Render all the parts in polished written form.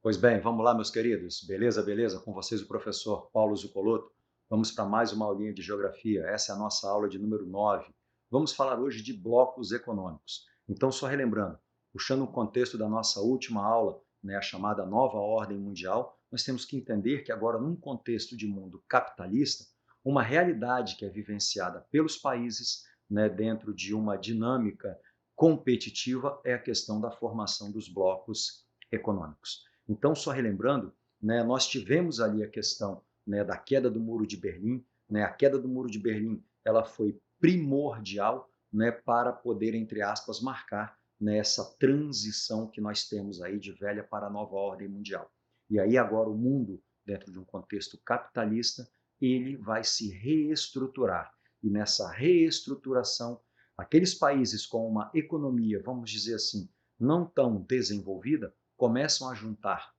Pois bem, vamos lá, meus queridos. Beleza, beleza? Com vocês o professor Paulo Zucoloto. Vamos para mais uma aulinha de geografia. Essa é a nossa aula de número 9. Vamos falar hoje de blocos econômicos. Então, só relembrando, puxando o contexto da nossa última aula, a chamada nova ordem mundial, nós temos que entender que agora, num contexto de mundo capitalista, uma realidade que é vivenciada pelos países, dentro de uma dinâmica competitiva, é a questão da formação dos blocos econômicos. Então, só relembrando, nós tivemos ali a questão, da queda do Muro de Berlim. A queda do Muro de Berlim ela foi primordial, para poder, entre aspas, marcar, essa transição que nós temos aí de velha para nova ordem mundial. E aí agora o mundo, dentro de um contexto capitalista, ele vai se reestruturar. E nessa reestruturação, aqueles países com uma economia, vamos dizer assim, não tão desenvolvida, começam a juntar,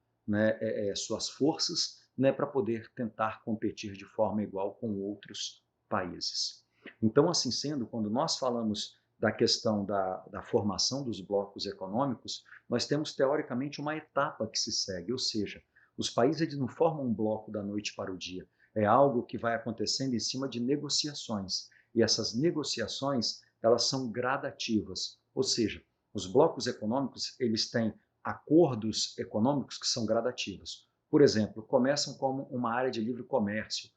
suas forças, para poder tentar competir de forma igual com outros países. Então, assim sendo, quando nós falamos da questão da formação dos blocos econômicos, nós temos teoricamente uma etapa que se segue, ou seja, os países eles não formam um bloco da noite para o dia, é algo que vai acontecendo em cima de negociações, e essas negociações elas são gradativas, ou seja, os blocos econômicos eles têm acordos econômicos que são gradativos. Por exemplo, começam como uma área de livre comércio,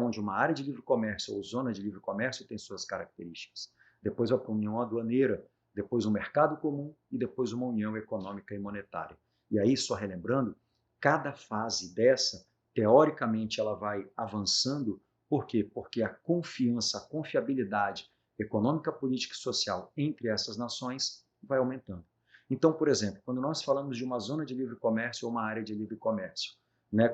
onde uma área de livre comércio ou zona de livre comércio tem suas características. Depois vai para a união aduaneira, depois um mercado comum e depois uma união econômica e monetária. E aí, só relembrando, cada fase dessa, teoricamente, ela vai avançando. Por quê? Porque a confiança, a confiabilidade econômica, política e social entre essas nações vai aumentando. Então, por exemplo, quando nós falamos de uma zona de livre comércio ou uma área de livre comércio,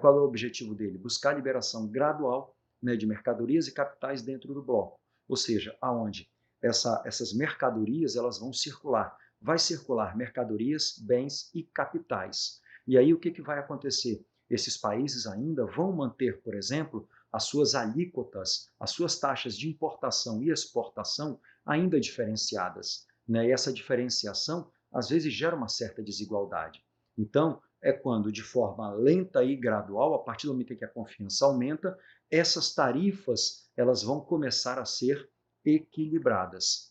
qual é o objetivo dele? Buscar a liberação gradual, de mercadorias e capitais dentro do bloco, ou seja, aonde essas mercadorias elas vão circular. Vai circular mercadorias, bens e capitais. E aí o que vai acontecer? Esses países ainda vão manter, por exemplo, as suas alíquotas, as suas taxas de importação e exportação ainda diferenciadas. E essa diferenciação às vezes gera uma certa desigualdade. Então, é quando, de forma lenta e gradual, a partir do momento em que a confiança aumenta, essas tarifas elas vão começar a ser equilibradas.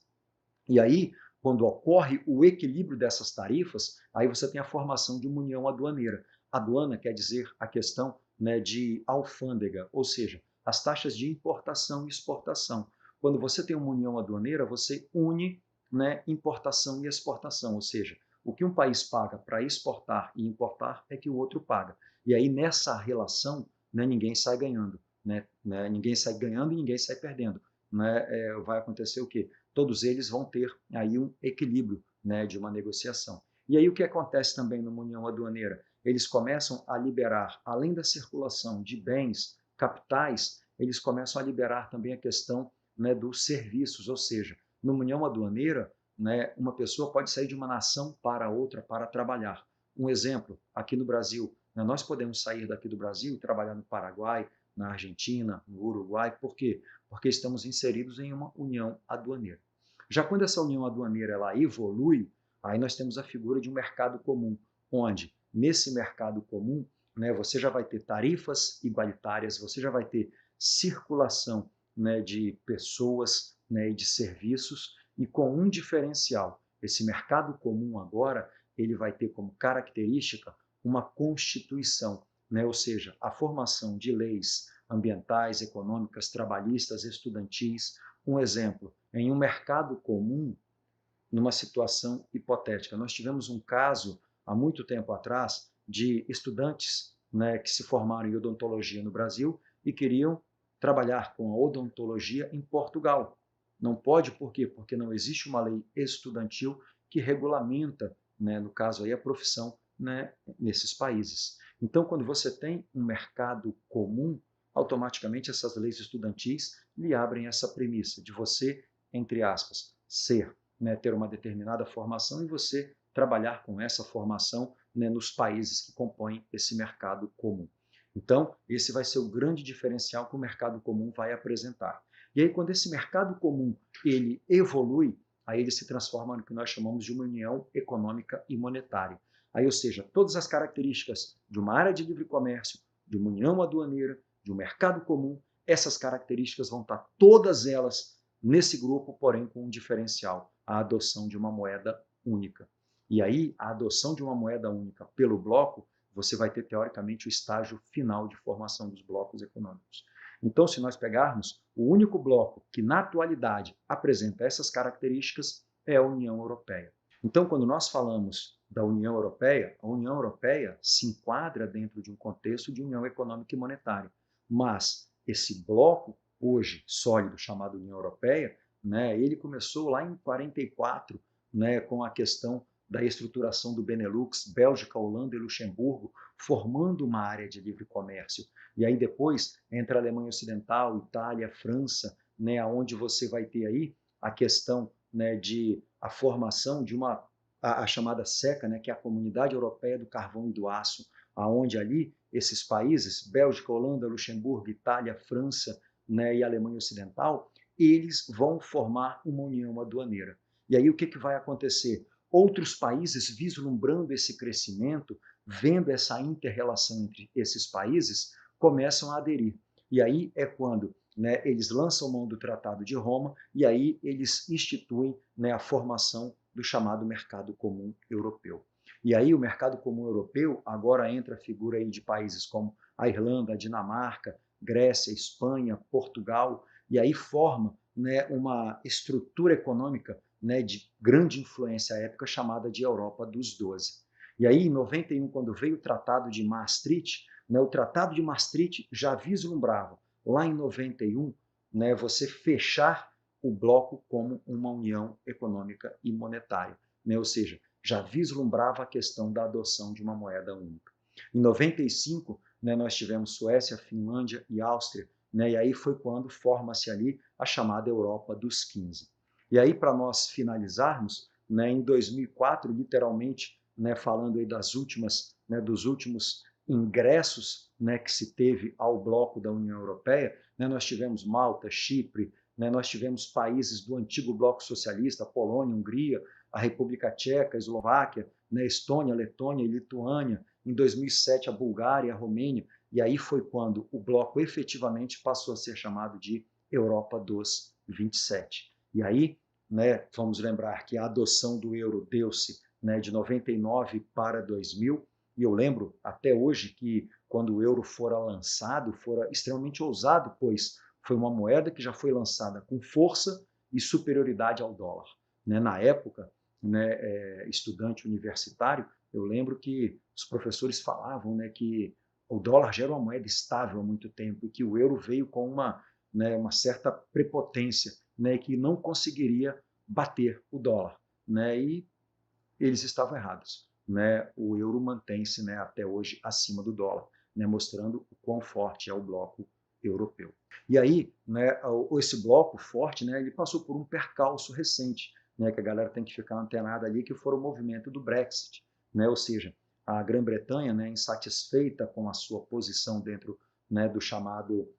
E aí, quando ocorre o equilíbrio dessas tarifas, aí você tem a formação de uma união aduaneira. Aduana quer dizer a questão, de alfândega, ou seja, as taxas de importação e exportação. Quando você tem uma união aduaneira, você une, importação e exportação, ou seja, o que um país paga para exportar e importar é que o outro paga. E aí, nessa relação, ninguém sai ganhando. Ninguém sai ganhando e ninguém sai perdendo. Vai acontecer o quê? Todos eles vão ter aí um equilíbrio, de uma negociação. E aí o que acontece também numa união aduaneira? Eles começam a liberar, além da circulação de bens, capitais, eles começam a liberar também a questão, dos serviços, ou seja, numa união aduaneira, uma pessoa pode sair de uma nação para outra para trabalhar. Um exemplo, aqui no Brasil, nós podemos sair daqui do Brasil e trabalhar no Paraguai, na Argentina, no Uruguai. Por quê? Porque estamos inseridos em uma união aduaneira. Já quando essa união aduaneira ela evolui, aí nós temos a figura de um mercado comum, onde, nesse mercado comum, você já vai ter tarifas igualitárias, você já vai ter circulação, de pessoas, e de serviços, e com um diferencial. Esse mercado comum agora, ele vai ter como característica uma constituição, ou seja, a formação de leis ambientais, econômicas, trabalhistas, estudantis. Um exemplo, em um mercado comum, numa situação hipotética. Nós tivemos um caso, há muito tempo atrás, de estudantes, que se formaram em odontologia no Brasil e queriam trabalhar com a odontologia em Portugal. Não pode, por quê? Porque não existe uma lei estudantil que regulamenta, no caso aí, a profissão, nesses países. Então, quando você tem um mercado comum, automaticamente essas leis estudantis lhe abrem essa premissa de você, entre aspas, ter uma determinada formação e você trabalhar com essa formação, nos países que compõem esse mercado comum. Então, esse vai ser o grande diferencial que o mercado comum vai apresentar. E aí, quando esse mercado comum ele evolui, aí ele se transforma no que nós chamamos de uma união econômica e monetária. Aí, ou seja, todas as características de uma área de livre comércio, de uma união aduaneira, de um mercado comum, essas características vão estar todas elas nesse grupo, porém com um diferencial, a adoção de uma moeda única. E aí, a adoção de uma moeda única pelo bloco, você vai ter, teoricamente, o estágio final de formação dos blocos econômicos. Então, se nós pegarmos, o único bloco que, na atualidade, apresenta essas características é a União Europeia. Então, quando nós falamos da União Europeia, a União Europeia se enquadra dentro de um contexto de união econômica e monetária. Mas esse bloco, hoje sólido, chamado União Europeia, né, ele começou lá em 1944, né, com a questão da estruturação do Benelux, Bélgica, Holanda e Luxemburgo, formando uma área de livre comércio. E aí depois entra a Alemanha Ocidental, Itália, França, né, onde você vai ter aí a questão, né, de a formação de a chamada SECA, né, que é a Comunidade Europeia do Carvão e do Aço, aonde ali esses países, Bélgica, Holanda, Luxemburgo, Itália, França, né, e Alemanha Ocidental, eles vão formar uma união aduaneira. E aí o que vai acontecer? Outros países, vislumbrando esse crescimento, vendo essa inter-relação entre esses países, começam a aderir. E aí é quando, né, eles lançam mão do Tratado de Roma e aí eles instituem, né, a formação do chamado Mercado Comum Europeu. E aí o Mercado Comum Europeu agora entra a figura aí de países como a Irlanda, a Dinamarca, Grécia, Espanha, Portugal, e aí forma, né, uma estrutura econômica, né, de grande influência à época, chamada de Europa dos 12. E aí, em 91, quando veio o Tratado de Maastricht, né, o Tratado de Maastricht já vislumbrava, lá em 91, né, você fechar o bloco como uma união econômica e monetária, né, ou seja, já vislumbrava a questão da adoção de uma moeda única. Em 95, né, nós tivemos Suécia, Finlândia e Áustria, né, e aí foi quando forma-se ali a chamada Europa dos 15. E aí, para nós finalizarmos, né, em 2004, literalmente, né, falando aí das últimas, né, dos últimos ingressos, né, que se teve ao bloco da União Europeia, né, nós tivemos Malta, Chipre, né, nós tivemos países do antigo bloco socialista, Polônia, Hungria, a República Tcheca, a Eslováquia, né, Estônia, Letônia e Lituânia, em 2007 a Bulgária, a Romênia, e aí foi quando o bloco efetivamente passou a ser chamado de Europa dos 27. E aí, né, vamos lembrar que a adoção do euro deu-se, né, de 99 para 2000, e eu lembro até hoje que quando o euro fora lançado, fora extremamente ousado, pois foi uma moeda que já foi lançada com força e superioridade ao dólar. Né? Na época, né, estudante universitário, eu lembro que os professores falavam, né, que o dólar já era uma moeda estável há muito tempo e que o euro veio com né, uma certa prepotência, né, que não conseguiria bater o dólar. Né, e eles estavam errados. Né, o euro mantém-se, né, até hoje acima do dólar, né, mostrando o quão forte é o bloco europeu. E aí, né, esse bloco forte, né, ele passou por um percalço recente, né, que a galera tem que ficar antenada ali, que foi o movimento do Brexit. Né, ou seja, a Grã-Bretanha, né, insatisfeita com a sua posição dentro, né, do chamado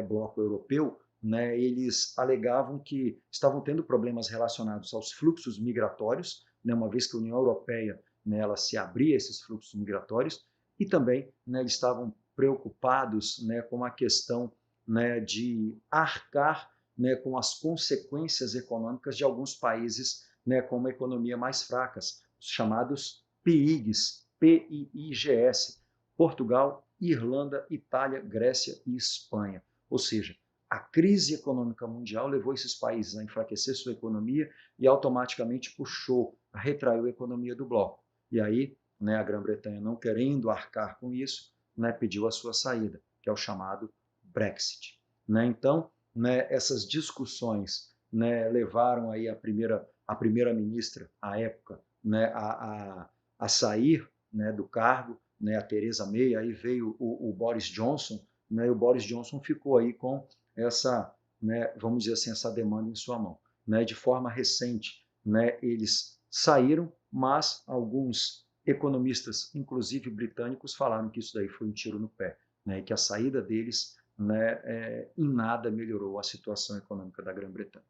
bloco europeu, né, eles alegavam que estavam tendo problemas relacionados aos fluxos migratórios, né, uma vez que a União Europeia, né, ela se abria a esses fluxos migratórios, e também, né, eles estavam preocupados, né, com a questão, né, de arcar, né, com as consequências econômicas de alguns países, né, com uma economia mais fracas, os chamados PIGs, PIIGS, Portugal, Irlanda, Itália, Grécia e Espanha. Ou seja, a crise econômica mundial levou esses países a enfraquecer sua economia e automaticamente puxou, retraiu a economia do bloco. E aí, né, a Grã-Bretanha, não querendo arcar com isso, né, pediu a sua saída, que é o chamado Brexit. Né? Então, né, essas discussões, né, levaram aí a primeira-ministra, à época, né, a sair, né, do cargo, né, a Theresa May, aí veio o Boris Johnson, né, e o Boris Johnson ficou aí com essa, né, vamos dizer assim, essa demanda em sua mão. Né, de forma recente, né, eles saíram, mas alguns economistas, inclusive britânicos, falaram que isso daí foi um tiro no pé, né, e que a saída deles, né, em nada melhorou a situação econômica da Grã-Bretanha.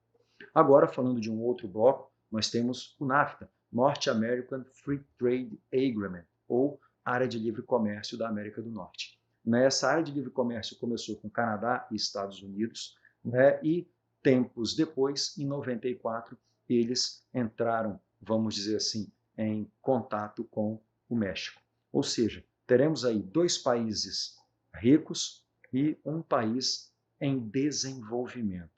Agora, falando de um outro bloco, nós temos o NAFTA, North American Free Trade Agreement, ou Área de Livre Comércio da América do Norte. Essa área de livre comércio começou com Canadá e Estados Unidos, e tempos depois, em 94, eles entraram, vamos dizer assim, em contato com o México. Ou seja, teremos aí 2 países ricos e um país em desenvolvimento.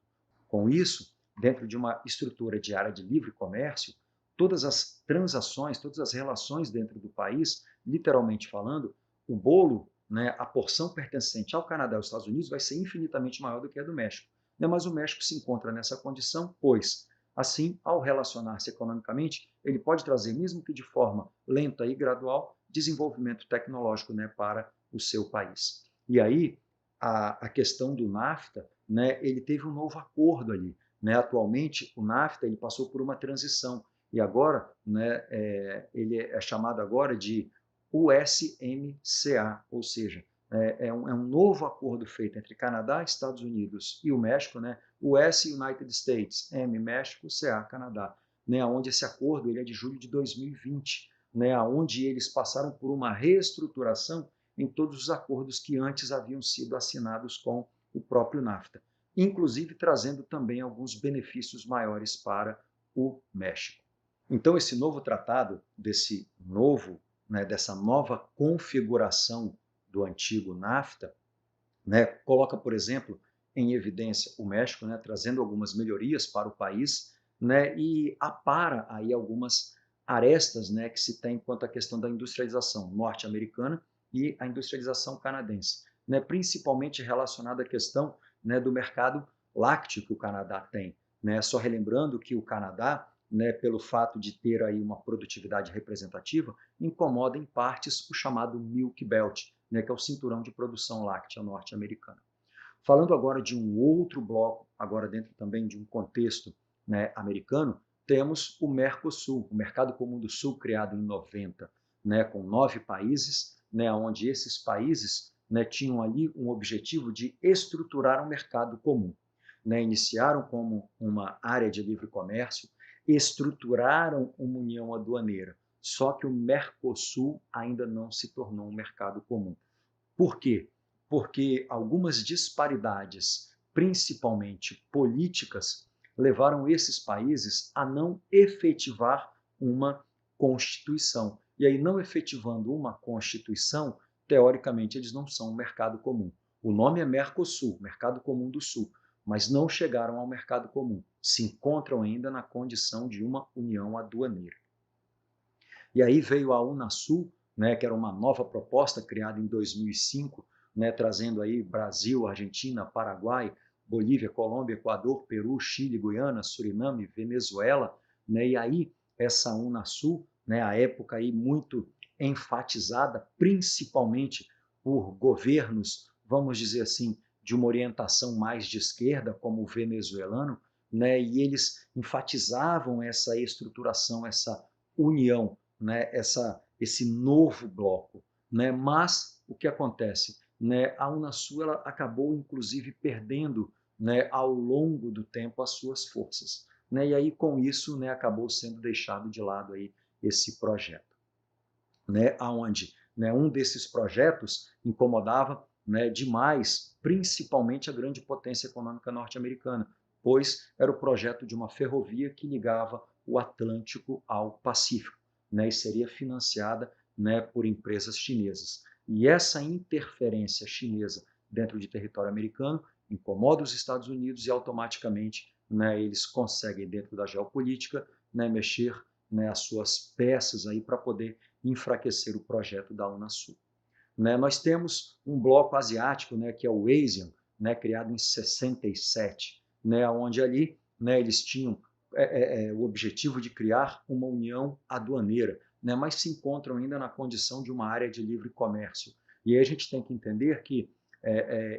Com isso, dentro de uma estrutura de área de livre comércio, todas as transações, todas as relações dentro do país, literalmente falando, o bolo, a porção pertencente ao Canadá e aos Estados Unidos vai ser infinitamente maior do que a do México. Mas o México se encontra nessa condição, pois, assim, ao relacionar-se economicamente, ele pode trazer, mesmo que de forma lenta e gradual, desenvolvimento tecnológico para o seu país. E aí, a questão do NAFTA, ele teve um novo acordo ali. Atualmente, o NAFTA ele passou por uma transição e agora ele é chamado agora de USMCA, ou seja, é um novo acordo feito entre Canadá, Estados Unidos e o México, US, United States, M, México, CA, Canadá, onde esse acordo ele é de julho de 2020, onde eles passaram por uma reestruturação em todos os acordos que antes haviam sido assinados com o próprio NAFTA, inclusive trazendo também alguns benefícios maiores para o México. Então, esse novo tratado, dessa nova configuração do antigo NAFTA, coloca, por exemplo, em evidência o México, trazendo algumas melhorias para o país, e apara aí algumas arestas que se tem quanto à questão da industrialização norte-americana e a industrialização canadense, principalmente relacionada à questão do mercado lácteo que o Canadá tem. Só relembrando que o Canadá, pelo fato de ter aí uma produtividade representativa, incomoda em partes o chamado Milk Belt, que é o cinturão de produção láctea norte-americana. Falando agora de um outro bloco, agora dentro também de um contexto americano, temos o Mercosul, o Mercado Comum do Sul, criado em 90, com 9 países, onde esses países tinham ali um objetivo de estruturar um mercado comum. Iniciaram como uma área de livre comércio, estruturaram uma união aduaneira, só que o Mercosul ainda não se tornou um mercado comum. Por quê? Porque algumas disparidades, principalmente políticas, levaram esses países a não efetivar uma Constituição. E aí, não efetivando uma Constituição, teoricamente, eles não são um mercado comum. O nome é Mercosul, Mercado Comum do Sul, mas não chegaram ao mercado comum. Se encontram ainda na condição de uma união aduaneira. E aí veio a Unasul, que era uma nova proposta criada em 2005, trazendo aí Brasil, Argentina, Paraguai, Bolívia, Colômbia, Equador, Peru, Chile, Guiana, Suriname, Venezuela, e aí essa Unasul, à época aí muito enfatizada, principalmente por governos, vamos dizer assim, de uma orientação mais de esquerda, como o venezuelano, e eles enfatizavam essa estruturação, essa união, esse novo bloco. Mas o que acontece? A Unasul ela acabou, inclusive, perdendo ao longo do tempo as suas forças. E aí, com isso, acabou sendo deixado de lado aí esse projeto. Onde um desses projetos incomodava demais, principalmente a grande potência econômica norte-americana, pois era o projeto de uma ferrovia que ligava o Atlântico ao Pacífico, e seria financiada por empresas chinesas. E essa interferência chinesa dentro de território americano incomoda os Estados Unidos e automaticamente eles conseguem, dentro da geopolítica, mexer as suas peças aí para poder enfraquecer o projeto da Unasul. Nós temos um bloco asiático, que é o ASEAN, criado em 67, onde ali eles tinham o objetivo de criar uma união aduaneira, mas se encontram ainda na condição de uma área de livre comércio. E aí a gente tem que entender que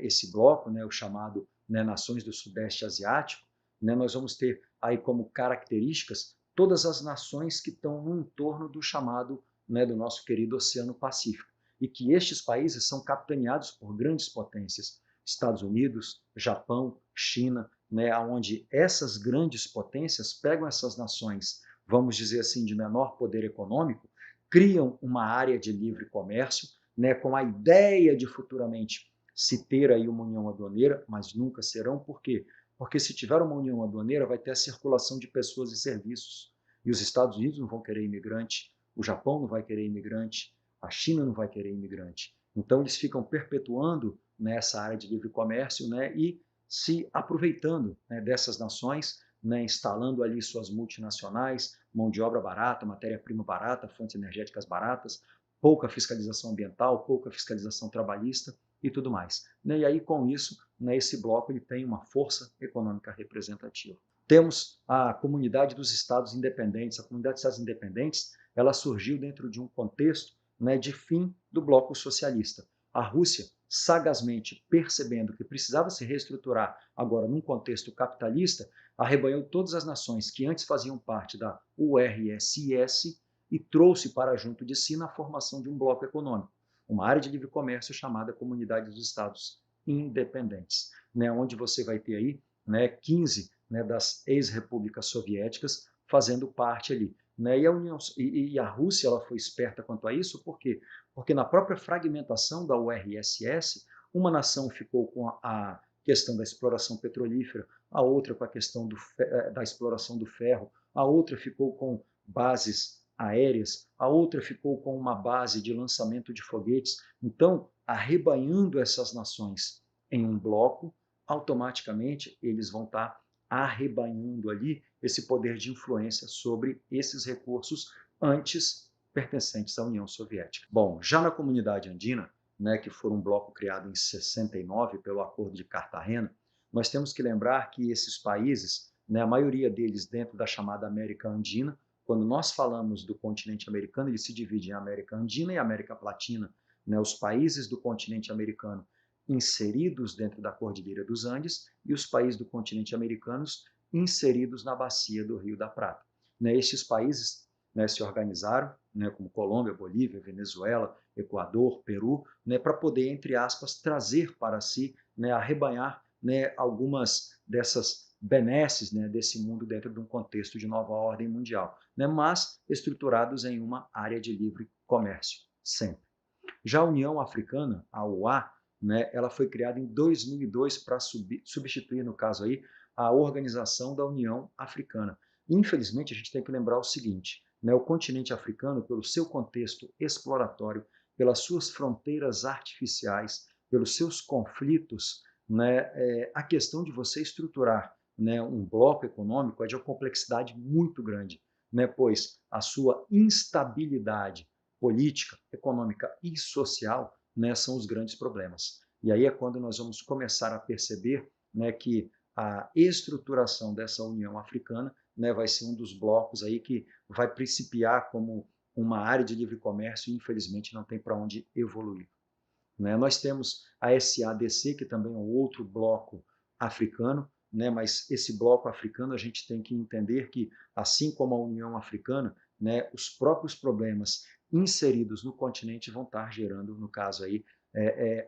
esse bloco, o chamado Nações do Sudeste Asiático, nós vamos ter aí como características todas as nações que estão no entorno do chamado, do nosso querido Oceano Pacífico, e que estes países são capitaneados por grandes potências, Estados Unidos, Japão, China, né, onde essas grandes potências pegam essas nações, vamos dizer assim, de menor poder econômico, criam uma área de livre comércio, né, com a ideia de futuramente se ter aí uma união aduaneira, mas nunca serão. Por quê? Porque se tiver uma união aduaneira, vai ter a circulação de pessoas e serviços. E os Estados Unidos não vão querer imigrante, o Japão não vai querer imigrante, a China não vai querer imigrante. Então, eles ficam perpetuando nessa área de livre comércio, né, e se aproveitando, né, dessas nações, né, instalando ali suas multinacionais, mão de obra barata, matéria-prima barata, fontes energéticas baratas, pouca fiscalização ambiental, pouca fiscalização trabalhista e tudo mais. E aí, com isso, né, esse bloco ele tem uma força econômica representativa. Temos a Comunidade dos Estados Independentes. A Comunidade dos Estados Independentes ela surgiu dentro de um contexto, né, de fim do bloco socialista. A Rússia, sagazmente percebendo que precisava se reestruturar agora num contexto capitalista, arrebanhou todas as nações que antes faziam parte da URSS e trouxe para junto de si na formação de um bloco econômico, uma área de livre comércio chamada Comunidade dos Estados Independentes, né, onde você vai ter aí, né, 15, né, das ex-repúblicas soviéticas fazendo parte ali. Né? E a Rússia ela foi esperta quanto a isso, por quê? Porque na própria fragmentação da URSS, uma nação ficou com a questão da exploração petrolífera, a outra com a questão da exploração do ferro, a outra ficou com bases aéreas, a outra ficou com uma base de lançamento de foguetes. Então, arrebanhando essas nações em um bloco, automaticamente eles vão estar arrebanhando ali esse poder de influência sobre esses recursos antes pertencentes à União Soviética. Bom, já na comunidade andina, né, que foi um bloco criado em 69 pelo Acordo de Cartagena, nós temos que lembrar que esses países, né, a maioria deles dentro da chamada América Andina, quando nós falamos do continente americano, ele se divide em América Andina e América Latina. Né, os países do continente americano inseridos dentro da Cordilheira dos Andes e os países do continente americano inseridos na bacia do Rio da Prata. Né, estes países, né, se organizaram, né, como Colômbia, Bolívia, Venezuela, Equador, Peru, né, para poder, entre aspas, trazer para si, né, arrebanhar, né, algumas dessas benesses, né, desse mundo dentro de um contexto de nova ordem mundial, né, mas estruturados em uma área de livre comércio, sempre. Já a União Africana, a OA, né, ela foi criada em 2002 para substituir, no caso aí, a organização da União Africana. Infelizmente, a gente tem que lembrar o seguinte, né, o continente africano, pelo seu contexto exploratório, pelas suas fronteiras artificiais, pelos seus conflitos, né, a questão de você estruturar, né, um bloco econômico é de uma complexidade muito grande, né, pois a sua instabilidade política, econômica e social, né, são os grandes problemas. E aí é quando nós vamos começar a perceber, né, que a estruturação dessa União Africana, né, vai ser um dos blocos aí que vai principiar como uma área de livre comércio e infelizmente não tem para onde evoluir. Né? Nós temos a SADC, que também é um outro bloco africano, né? Mas esse bloco africano a gente tem que entender que, assim como a União Africana, né, os próprios problemas inseridos no continente vão estar gerando, no caso aí,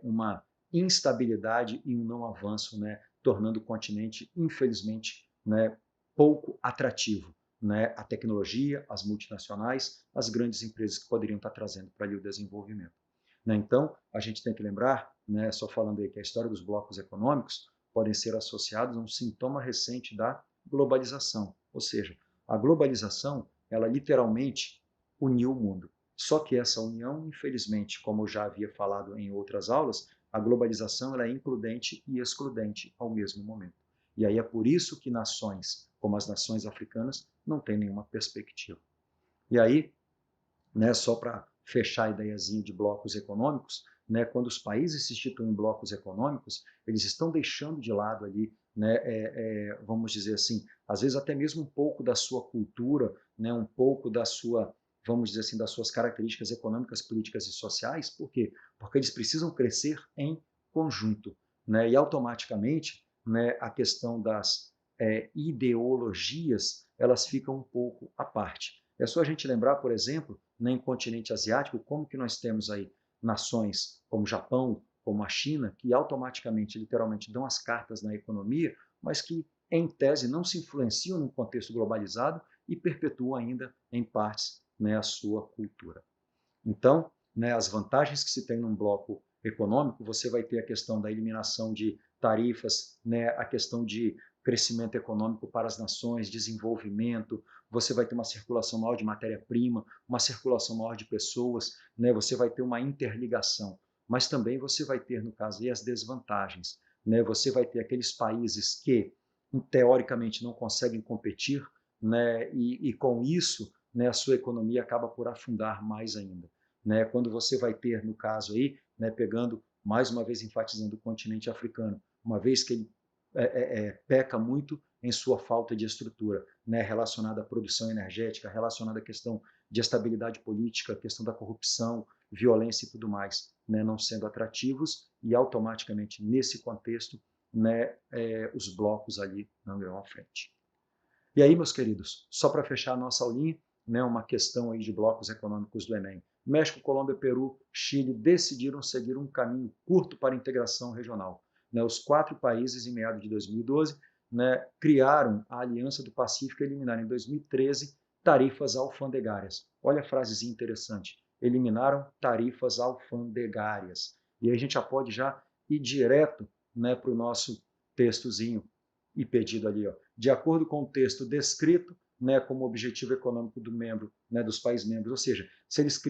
uma instabilidade e um não avanço, né, tornando o continente, infelizmente, né, pouco atrativo. Né, a tecnologia, as multinacionais, as grandes empresas que poderiam estar trazendo para ali o desenvolvimento. Né? Então, a gente tem que lembrar, né, só falando aí que a história dos blocos econômicos podem ser associados a um sintoma recente da globalização, ou seja, a globalização, ela literalmente uniu o mundo. Só que essa união, infelizmente, como eu já havia falado em outras aulas, a globalização ela é includente e excludente ao mesmo momento. E aí é por isso que nações, como as nações africanas, não têm nenhuma perspectiva. E aí, né, só para fechar a ideiazinha de blocos econômicos, né, quando os países se instituem em blocos econômicos, eles estão deixando de lado ali, né, vamos dizer assim, às vezes até mesmo um pouco da sua cultura, né, um pouco da sua, vamos dizer assim, das suas características econômicas, políticas e sociais. Por quê? Porque eles precisam crescer em conjunto, né, e automaticamente, né, a questão das ideologias, elas ficam um pouco à parte. É só a gente lembrar, por exemplo, no continente asiático, como que nós temos aí nações como o Japão, como a China, que automaticamente, literalmente, dão as cartas na economia, mas que em tese, não se influenciam num contexto globalizado e perpetuam ainda, em partes, né, a sua cultura. Então, né, as vantagens que se tem num bloco econômico, você vai ter a questão da eliminação de tarifas, né, a questão de crescimento econômico para as nações, desenvolvimento, você vai ter uma circulação maior de matéria-prima, uma circulação maior de pessoas, né, você vai ter uma interligação, mas também você vai ter, no caso aí, as desvantagens. Né, você vai ter aqueles países que, teoricamente, não conseguem competir, né, e com isso, né, a sua economia acaba por afundar mais ainda. Né? Quando você vai ter, no caso aí, né, pegando, mais uma vez enfatizando o continente africano, uma vez que ele peca muito em sua falta de estrutura, né, relacionada à produção energética, relacionada à questão de estabilidade política, questão da corrupção, violência e tudo mais, né, não sendo atrativos, e automaticamente, nesse contexto, né, os blocos ali não irão à frente. E aí, meus queridos, só para fechar a nossa aulinha, né, uma questão aí de blocos econômicos do Enem. México, Colômbia, Peru, Chile decidiram seguir um caminho curto para a integração regional. Né, os 4 países, em meados de 2012, né, criaram a Aliança do Pacífico e eliminaram em 2013 tarifas alfandegárias. Olha a frasezinha interessante. Eliminaram tarifas alfandegárias. E aí a gente já pode já ir direto, né, para o nosso textozinho e pedido ali, ó. De acordo com o texto descrito, né, como objetivo econômico do membro, né, dos países membros, ou seja, se eles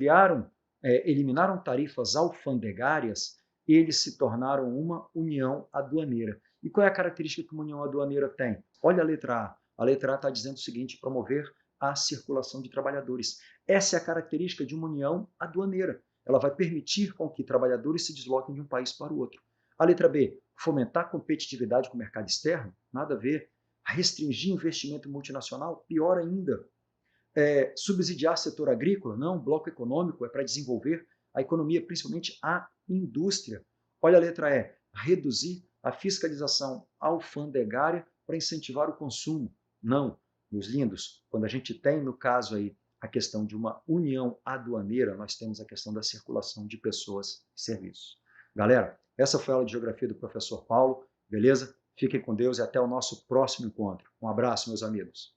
eliminaram tarifas alfandegárias, eles se tornaram uma união aduaneira. E qual é a característica que uma união aduaneira tem? Olha a letra A. A letra A está dizendo o seguinte: promover a circulação de trabalhadores. Essa é a característica de uma união aduaneira. Ela vai permitir com que trabalhadores se desloquem de um país para o outro. A letra B, fomentar competitividade com o mercado externo? Nada a ver. Restringir investimento multinacional? Pior ainda. Subsidiar setor agrícola? Não, bloco econômico é para desenvolver a economia, principalmente a indústria. Olha a letra E, reduzir a fiscalização alfandegária para incentivar o consumo. Não, meus lindos, quando a gente tem, no caso aí, a questão de uma união aduaneira, nós temos a questão da circulação de pessoas e serviços. Galera, essa foi a aula de Geografia do professor Paulo, beleza? Fiquem com Deus e até o nosso próximo encontro. Um abraço, meus amigos.